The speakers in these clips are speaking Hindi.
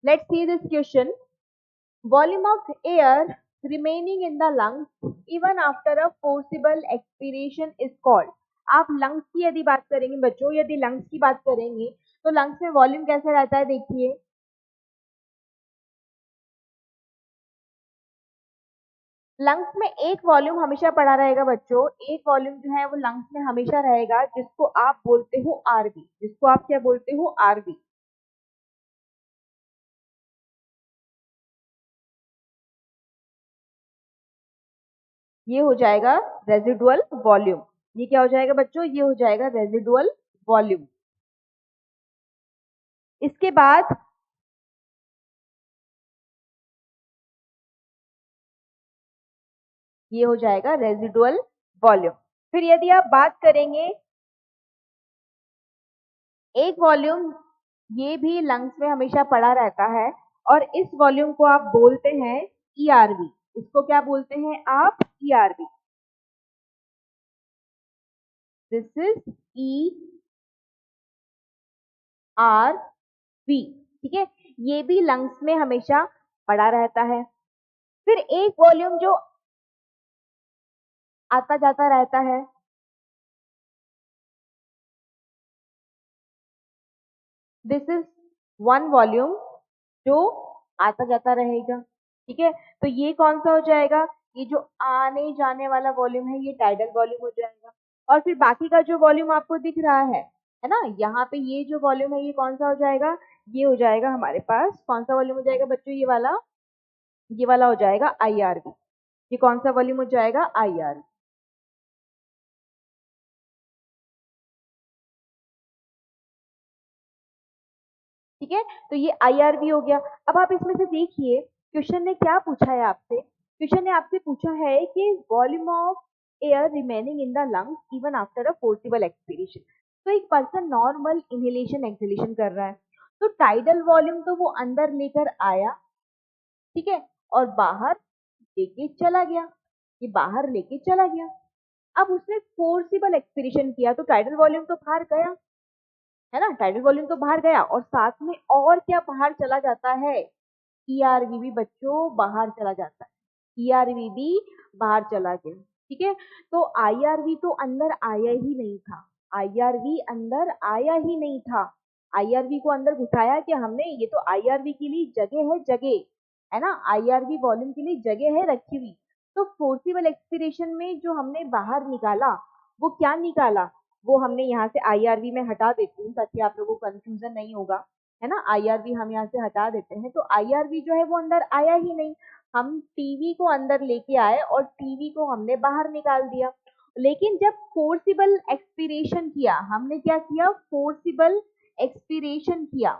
Let's see this question. Volume of air remaining in the lungs even after a forcible expiration is called. आप लंग्स की यदि बात करेंगे बच्चों, यदि लंग्स की बात करेंगे तो लंग्स में वॉल्यूम कैसा रहता है, देखिए लंग्स में एक वॉल्यूम हमेशा पड़ा रहेगा बच्चों, एक वॉल्यूम जो है वो लंग्स में हमेशा रहेगा, जिसको आप बोलते हो आरबी, जिसको आप क्या बोलते हो आरबी। ये हो जाएगा रेजिडुअल वॉल्यूम। ये क्या हो जाएगा बच्चों, ये हो जाएगा रेजिडुअल वॉल्यूम। इसके बाद ये हो जाएगा रेजिडुअल वॉल्यूम। फिर यदि आप बात करेंगे एक वॉल्यूम, ये भी लंग्स में हमेशा पड़ा रहता है और इस वॉल्यूम को आप बोलते हैं ईआरवी। इसको क्या बोलते हैं आप, ERV. This is E R V, ठीक है। ये भी लंग्स में हमेशा पड़ा रहता है। फिर एक वॉल्यूम जो आता जाता रहता है, दिस इज वन वॉल्यूम जो आता जाता रहेगा, ठीक है। तो ये कौन सा हो जाएगा, ये जो आने जाने वाला वॉल्यूम है ये टाइडल वॉल्यूम हो जाएगा। और फिर बाकी का जो वॉल्यूम आपको दिख रहा है ना, यहाँ पे ये जो वॉल्यूम है ये कौन सा हो जाएगा, ये हो जाएगा हमारे पास कौन सा वॉल्यूम हो जाएगा बच्चों, ये वाला हो जाएगा आईआरबी। ये कौन सा वॉल्यूम हो जाएगा, आईआरबी। ठीक है, तो ये आईआरबी हो गया। अब आप इसमें से देखिए क्वेश्चन ने क्या पूछा है आपसे, क्वेश्चन ने आपसे पूछा है कि volume of air remaining in the lungs even after a forcible expiration. तो एक पर्सन नॉर्मल इनहेलेशन एक्सहेलेशन कर रहा है, तो टाइडल वॉल्यूम तो वो अंदर लेकर आया, ठीक है, और बाहर लेके चला गया, ये बाहर लेके चला गया। अब उसने फोर्सिबल एक्सपीरेशन किया तो टाइडल वॉल्यूम तो बाहर गया, है ना, टाइडल वॉल्यूम तो बाहर गया और साथ में और क्या बाहर चला जाता है, ईआरवी भी बच्चों बाहर चला जाता है, ईआरवी भी बाहर चला गया, ठीक है। तो आईआरवी तो अंदर आया ही नहीं था, आईआरवी अंदर आया ही नहीं था। आईआरवी को अंदर घुसाया कि हमने, ये तो आईआरवी के लिए जगह है, जगह है ना, आईआरवी वॉल्यूम के लिए जगह है रखी हुई। तो फोर्सिबल एक्सपीरेशन में जो हमने बाहर निकाला वो क्या निकाला, वो हमने यहाँ से आईआरवी में हटा देती हूँ ताकि आप लोगों को कंफ्यूजन नहीं होगा, है ना। आईआरवी हम यहाँ से हटा देते हैं, तो आईआरवी जो है वो अंदर आया ही नहीं। हम टीवी को अंदर लेके आए और टीवी को हमने बाहर निकाल दिया। लेकिन जब फोर्सिबल एक्सपीरेशन किया, हमने क्या किया, फोर्सिबल एक्सपीरेशन किया,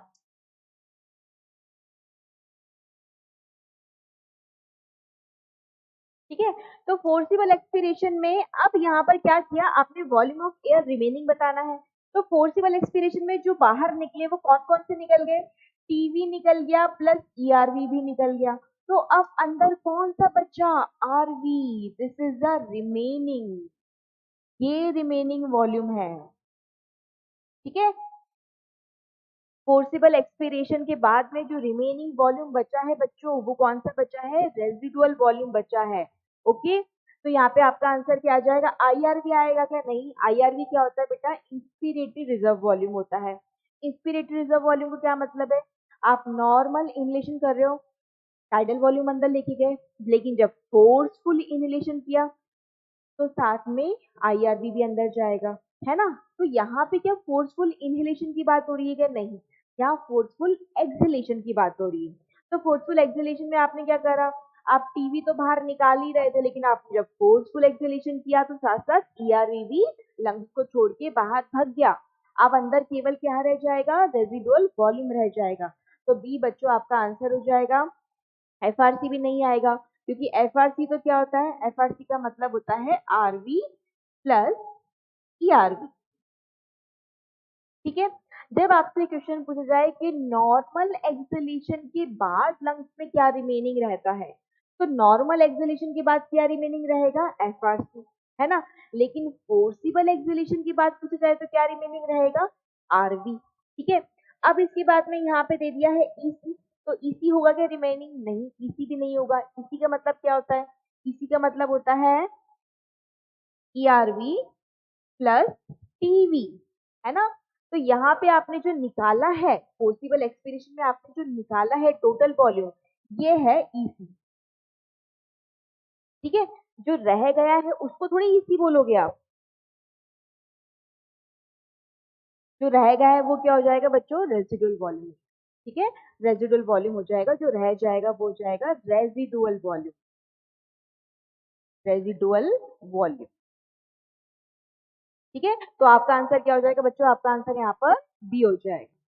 ठीक है। तो फोर्सिबल एक्सपीरेशन में अब यहाँ पर क्या किया आपने, वॉल्यूम ऑफ एयर रिमेनिंग बताना है। तो फोर्सिबल एक्सपीरेशन में जो बाहर निकले वो कौन कौन से निकल गए, टीवी निकल गया प्लस ईआरवी भी निकल गया। तो अब अंदर कौन सा बचा, RV, this is the remaining, ये रिमेनिंग वॉल्यूम है, ठीक है। फोर्सिबल एक्सपीरेशन के बाद में जो रिमेनिंग वॉल्यूम बचा है बच्चों, वो कौन सा बचा है, रेजिडुअल वॉल्यूम बचा है। ओके, तो यहाँ पे आपका आंसर क्या आ जाएगा, आईआरवी आएगा क्या, नहीं, आईआरवी क्या होता है बेटा, इंस्पिरेटरी रिजर्व वॉल्यूम होता है। इंस्पिरेटरी रिजर्व वॉल्यूम का क्या मतलब है, आप नॉर्मल इनहेलेशन कर रहे हो, टाइडल वॉल्यूम अंदर लेके गए, लेकिन जब फोर्सफुल इनहेलेशन किया तो साथ में आईआरवी भी अंदर जाएगा, है ना। तो यहाँ पे क्या फोर्सफुल इनहेलेशन की बात हो रही है क्या, नहीं, यहाँ फोर्सफुल एक्सहेलेशन की बात हो रही है। तो फोर्सफुल एक्सहेलेशन में आपने क्या करा, आप टीवी तो बाहर निकाल ही रहे थे, लेकिन आपने जब फोर्सफुल एक्सहेलेशन किया तो साथ साथ ईआरवी भी लंग्स को छोड़ के बाहर भग गया। अब अंदर केवल क्या रह जाएगा, रेजिडुअल वॉल्यूम रह जाएगा। तो बी बच्चों आपका आंसर हो जाएगा। एफआरसी भी नहीं आएगा, क्योंकि एफआरसी तो क्या होता है, एफआरसी का मतलब होता है आरवी प्लस ईआरवी, ठीक है। जब आपसे क्वेश्चन पूछा जाए कि नॉर्मल एक्सहेलेशन के बाद लंग्स में क्या रिमेनिंग रहता है, तो नॉर्मल एक्सहेलेशन के बाद क्या रिमेनिंग रहेगा, एफआरसी, है ना। लेकिन फोर्सिबल एक्सहेलेशन की बात पूछा जाए तो क्या रिमेनिंग रहेगा, आरवी, ठीक है। अब इसके बाद में यहाँ पे दे दिया है ईसी, तो EC होगा क्या रिमेनिंग? नहीं, EC भी नहीं होगा। EC का मतलब क्या होता है? EC का मतलब होता है ERV प्लस टीवी, है ना? तो यहाँ पे आपने जो निकाला है पॉसिबल एक्सप्रेशन में, आपने जो निकाला है टोटल वॉल्यूम, ये है EC। ठीक है, जो रह गया है उसको थोड़ी EC बोलोगे आप, जो रह गया है वो क्या हो जाएगा बच्चों? Residual volume. ठीक है, रेजिडुअल वॉल्यूम हो जाएगा, जो रह जाएगा वो हो जाएगा रेजिडुअल वॉल्यूम। Residual volume. ठीक है, तो आपका आंसर क्या हो जाएगा बच्चों? आपका आंसर यहाँ पर बी हो जाएगा।